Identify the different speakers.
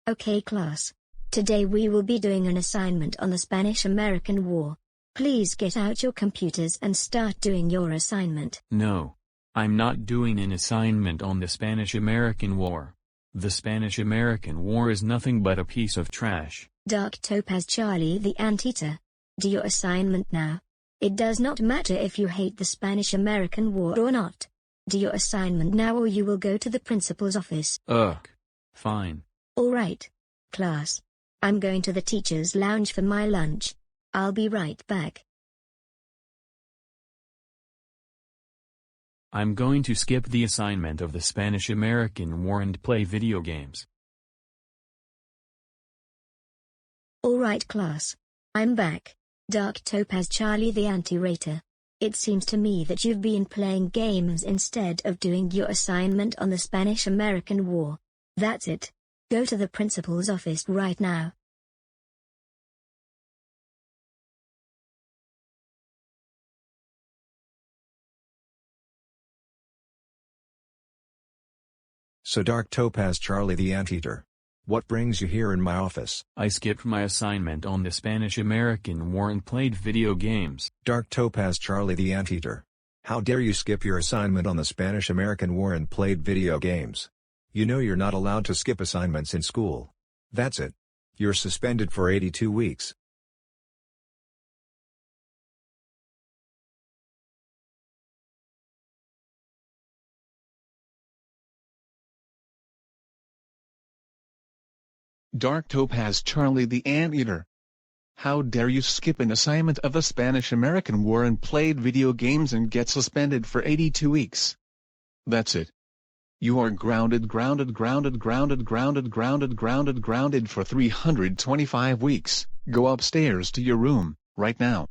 Speaker 1: Okay class. Today we will be doing an assignment on the Spanish-American War. Please get out your computers and start doing your assignment.
Speaker 2: No. I'm not doing an assignment on the Spanish-American War. The Spanish-American War is nothing but a piece of trash.
Speaker 1: Dark Topaz Charlie the Anteater. Do your assignment now. It does not matter if you hate the Spanish-American War or not. Do your assignment now or you will go to the principal's office.
Speaker 2: Ugh. Fine.
Speaker 1: Alright. Class. I'm going to the teacher's lounge for my lunch. I'll be right back.
Speaker 2: I'm going to skip the assignment of the Spanish-American War and play video games.
Speaker 1: Alright class. I'm back. Dark Topaz Charlie the Anteater. It seems to me that you've been playing games instead of doing your assignment on the Spanish-American War. That's it. Go to the principal's office right now.
Speaker 3: So Dark Topaz Charlie the Anteater. What brings you here in my office?
Speaker 2: I skipped my assignment on the Spanish-American War and played video games.
Speaker 3: Dark Topaz Charlie the Anteater. How dare you skip your assignment on the Spanish-American War and played video games? You know you're not allowed to skip assignments in school. That's it. You're suspended for 82 weeks.
Speaker 4: Dark Topaz Charlie the Anteater. How dare you skip an assignment of the Spanish-American War and played video games and get suspended for 82 weeks. That's it. You are grounded for 325 weeks. Go upstairs to your room, right now.